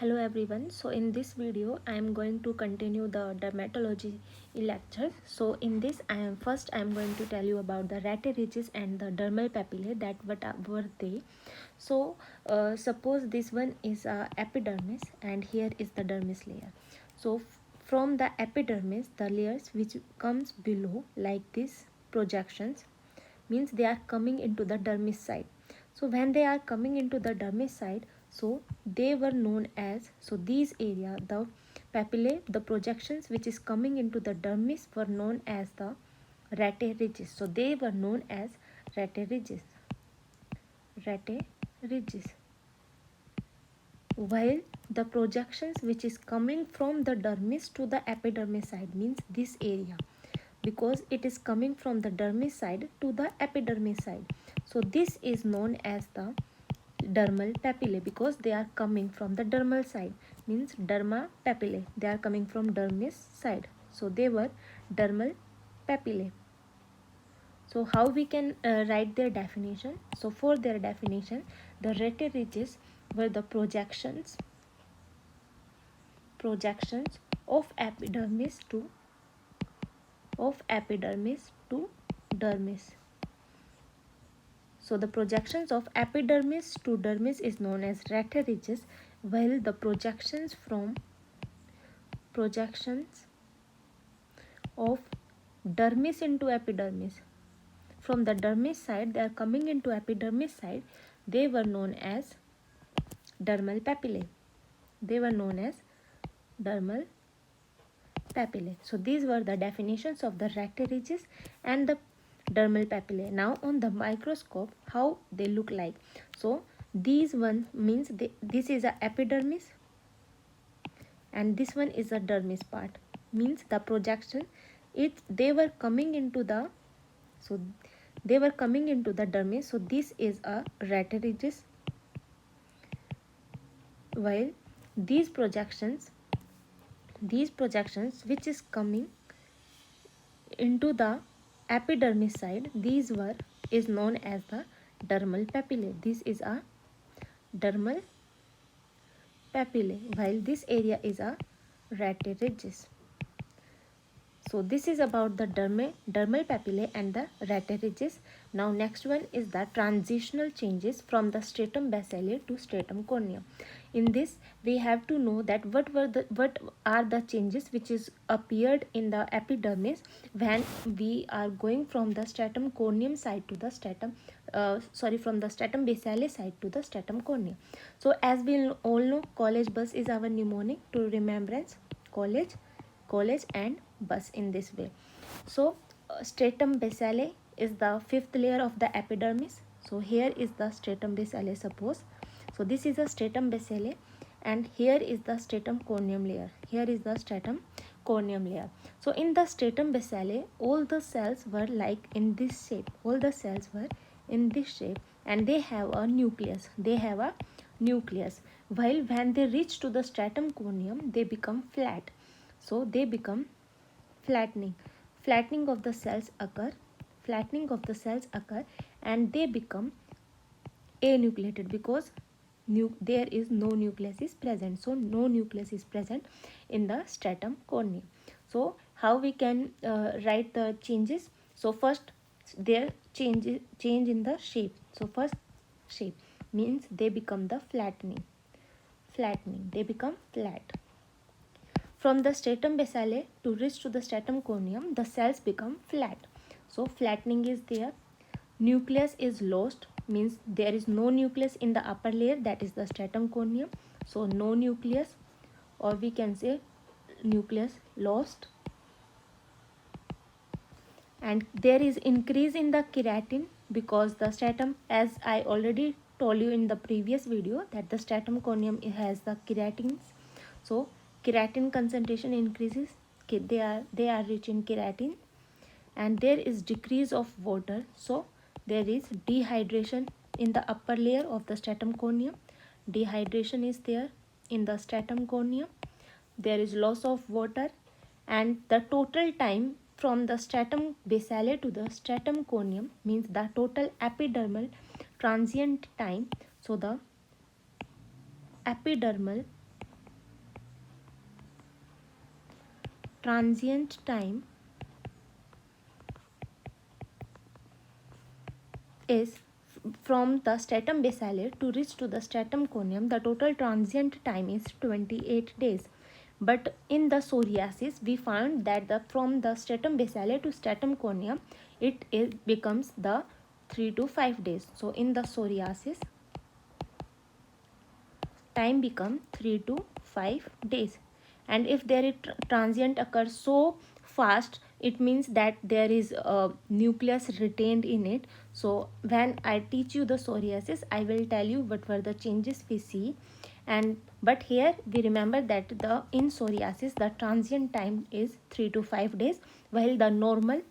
Hello everyone. So in this video I am going to continue the dermatology lecture. So in this I am going to tell you about the rete ridges and the dermal papillae, that what were they. So suppose this one is epidermis and here is the dermis layer. So from the epidermis, the layers which comes below like this projections means they are coming into the dermis side. So when they are coming into the dermis side, so they were known as, so these area, the papillae, the projections which is coming into the dermis were known as the rete ridges. So they were known as rete ridges. Rete ridges. While the projections which is coming from the dermis to the epidermis side means this area, because it is coming from the dermis side to the epidermis side. So this is known as the dermal papillae because they are coming from the dermal side, means derma papillae. They are coming from dermis side. So they were dermal papillae. So how we can write their definition? So for their definition, the rete ridges were the projections of epidermis to dermis. So the projections of epidermis to dermis is known as rete ridges, while the projections of dermis into epidermis, from the dermis side they are coming into epidermis side, they were known as dermal papillae. So these were the definitions of the rete ridges and the dermal papillae. Now on the microscope, how they look like. So these one means this is a epidermis and this one is a dermis part, means the projection they were coming into the dermis. So this is a rete ridges, while these projections which is coming into the epidermis side, these were is known as the dermal papillae. This is a dermal papillae, while this area is a rete ridges. So this is about the dermal papillae and the rete ridges. Now next one is the transitional changes from the stratum basale to stratum corneum. In this we have to know that what are the changes which is appeared in the epidermis when we are going from the stratum corneum side to the from the stratum basale side to the stratum corneum. So as we all know, college bus is our mnemonic to remembrance. College and bus in this way. So stratum basale is the fifth layer of the epidermis. So here is the stratum basale, suppose. So this is the stratum basale and here is the stratum corneum layer. So in the stratum basale, all the cells were like in this shape. And they have a nucleus. While when they reach to the stratum corneum, they become flat. So they become flattening of the cells occur and they become anucleated because there is no nucleus is present. So no nucleus is present in the stratum corneum. So how we can write the changes? So first their change in the shape. So first shape means they become the flattening. They become flat. From the stratum basale to reach to the stratum corneum, the cells become flat. So flattening is there. Nucleus is lost, means there is no nucleus in the upper layer, that is the stratum corneum. So no nucleus, or we can say nucleus lost. And there is increase in the keratin because the stratum, as I already told you in the previous video, that the stratum corneum has the keratins. So keratin concentration increases, they are rich in keratin. And there is decrease of water, so there is dehydration in the upper layer of the stratum corneum. Dehydration is there in the stratum corneum. There is loss of water, and the total time from the stratum basale to the stratum corneum, means the total epidermal transient time. So the epidermal transient time is from the stratum basale to reach to the stratum corneum, the total transient time is 28 days. But in the psoriasis, we found that from the stratum basale to stratum corneum, becomes the 3 to 5 days. So in the psoriasis, time become 3 to 5 days. And if there is transient occurs so fast, it means that there is a nucleus retained in it. So when I teach you the psoriasis, I will tell you what were the changes we see. And but here we remember that the in psoriasis the transient time is 3 to 5 days, while the normal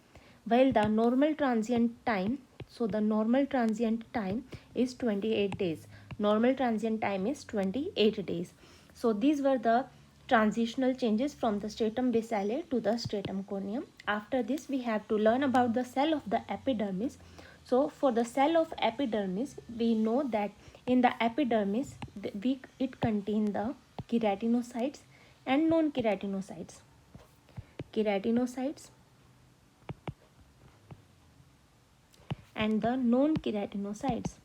transient time, so the normal transient time is 28 days. Normal transient time is 28 days. So these were the transitional changes from the stratum basale to the stratum corneum. After this, we have to learn about the cell of the epidermis. So for the cell of epidermis, we know that in the epidermis, it contains the keratinocytes and non-keratinocytes. Keratinocytes and the non-keratinocytes.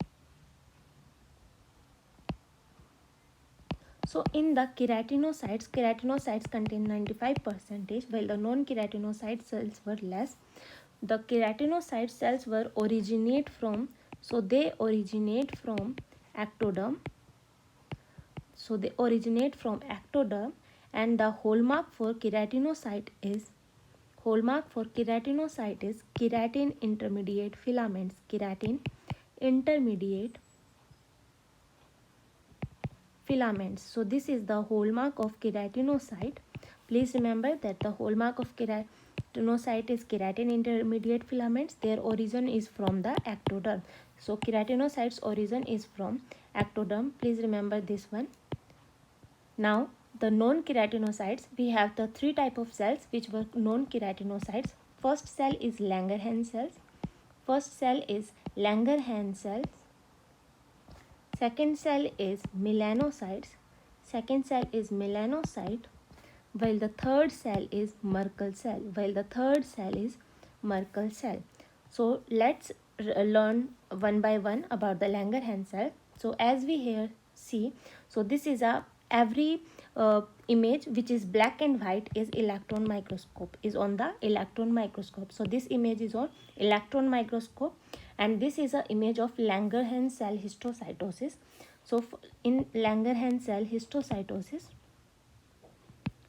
So in the keratinocytes contain 95%, while the non-keratinocyte cells were less. The keratinocyte cells originate from ectoderm. So they originate from ectoderm, and the hallmark for keratinocyte is keratin intermediate filaments. Keratin intermediate filaments. So this is the hallmark of keratinocyte. Please remember that the hallmark of keratinocyte is keratin intermediate filaments. Their origin is from the ectoderm. So keratinocytes origin is from ectoderm. Please remember this one. Now the non-keratinocytes, we have the three type of cells which were non-keratinocytes. First cell is Langerhans cells. Second cell is melanocyte, while the third cell is Merkel cell. So let's learn one by one about the Langerhans cell. So as we here see, so this is every image which is black and white is on the electron microscope. So this image is on electron microscope, and this is an image of Langerhans cell histocytosis. So in Langerhans cell histocytosis,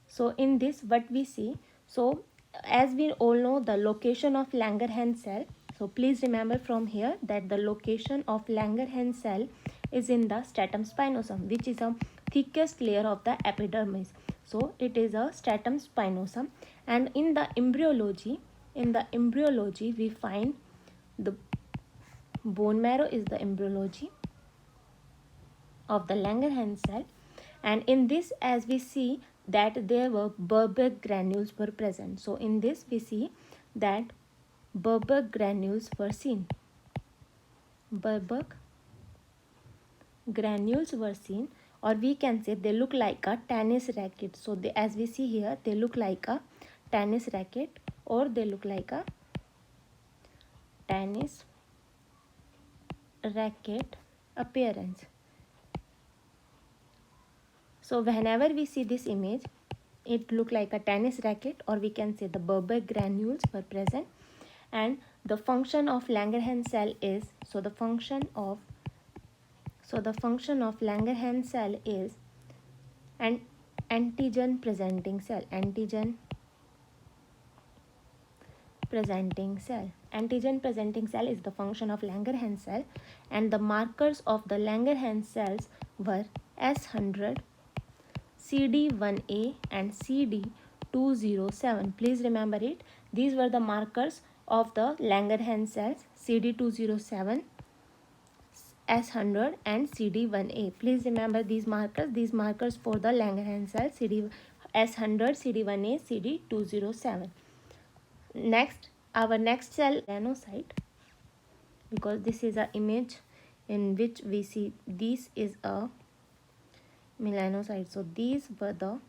so in this what we see, so as we all know the location of Langerhans cell, so please remember from here that the location of Langerhans cell is in the stratum spinosum, which is a thickest layer of the epidermis. So it is a stratum spinosum, and in the embryology we find the bone marrow is the embryology of the Langerhans cell, and in this as we see that there were Burberg granules were present. So in this we see that Burberg granules were seen. Or we can say they look like a tennis racket. So they, as we see here, they look like a tennis racket, or they look like a tennis racket appearance. So whenever we see this image, it look like a tennis racket, or we can say the Burberg granules were present. And the function of Langerhans cell is, so the function of Langerhans cell is an antigen presenting cell. Antigen presenting cell is the function of Langerhans cell, and the markers of the Langerhans cells were S100, CD1A and CD207. Please remember it. These were the markers of the Langerhans cells: CD207, S100 and CD1A. Please remember these markers for the Langerhans cell: S100, CD1A, CD207. Next, our next cell, melanocyte, because this is an image in which we see this is a melanocyte. So these were the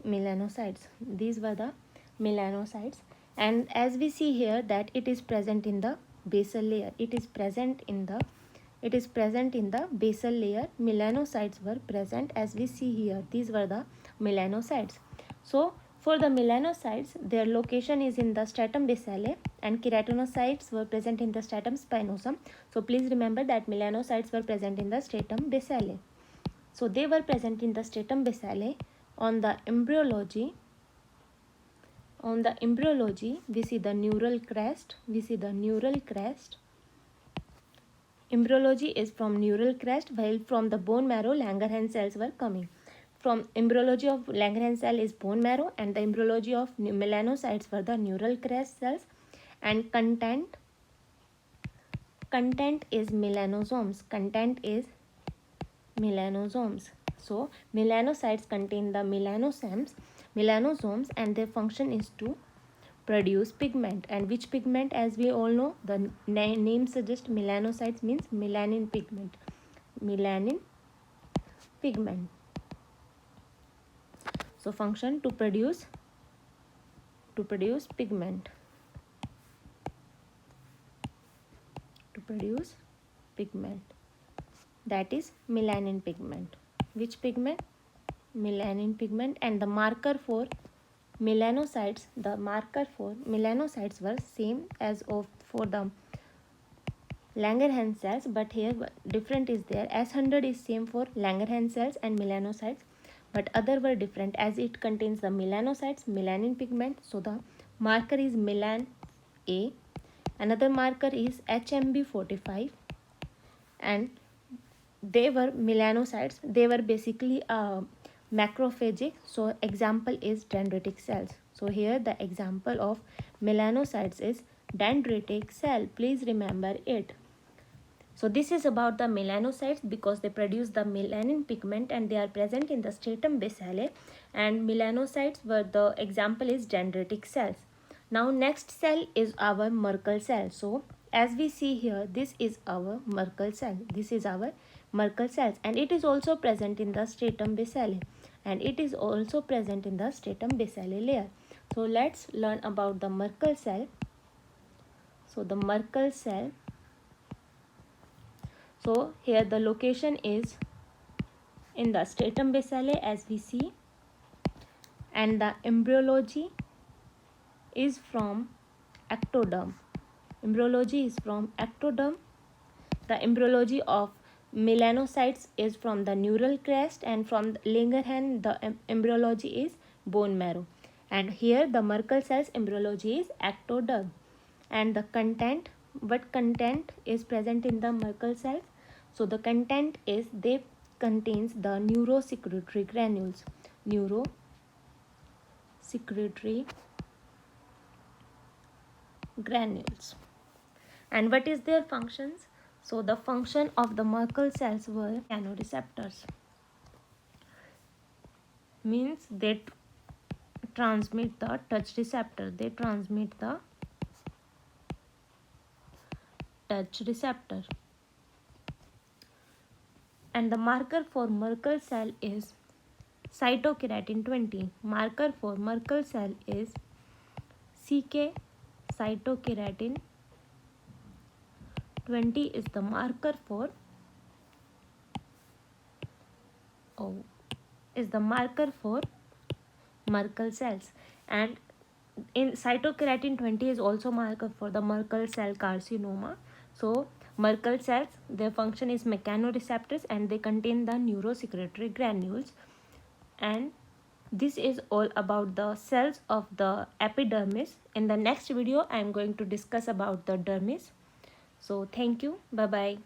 melanocytes. These were the melanocytes, and as we see here that it is present in the basal layer. It is present in the basal layer. Melanocytes were present, as we see here. These were the melanocytes. So for the melanocytes, their location is in the stratum basale, and keratinocytes were present in the stratum spinosum. So please remember that melanocytes were present in the stratum basale. So they were present in the stratum basale. On the embryology, we see the neural crest. Embryology is from neural crest, while from the bone marrow, Langerhans cells were coming. From embryology of Langerhans cell is bone marrow, and the embryology of melanocytes were the neural crest cells, and content is melanosomes. So melanocytes contain the melanosomes, and their function is to produce pigment. And which pigment? As we all know, the name suggests melanocytes means melanin pigment. So function to produce pigment. That is melanin pigment. Which pigment? Melanin pigment. And the marker for melanocytes, were same as of for the Langerhans cells, but here different is there. S100 is same for Langerhans cells and melanocytes, but other were different as it contains the melanocytes, melanin pigment. So the marker is melan A. Another marker is HMB45, and they were melanocytes. They were basically macrophagic. So example is dendritic cells. So here the example of melanocytes is dendritic cell. Please remember it. So this is about the melanocytes, because they produce the melanin pigment and they are present in the stratum basale, and melanocytes were the example is dendritic cells. Now next cell is our Merkel cell. So as we see here, this is our Merkel cell. And it is also present in the stratum basale, layer. So let's learn about the Merkel cell. So the Merkel cell, so here the location is in the stratum basale, as we see, and the embryology is from ectoderm. The embryology of melanocytes is from the neural crest, and from Langerhans the embryology is bone marrow. And here the Merkel cells embryology is ectoderm. And the content, what content is present in the Merkel cells? So the content is they contains the neurosecretory granules. And what is their functions? So the function of the Merkel cells were mechanoreceptors. Means they transmit the touch receptor. And the marker for Merkel cell is cytokeratin 20. Marker for Merkel cell is CK cytokeratin 20 is the marker for Merkel cells. And in cytokeratin 20 is also marker for the Merkel cell carcinoma. So Merkel cells, their function is mechanoreceptors, and they contain the neurosecretory granules. And this is all about the cells of the epidermis. In the next video I am going to discuss about the dermis. So thank you. Bye bye.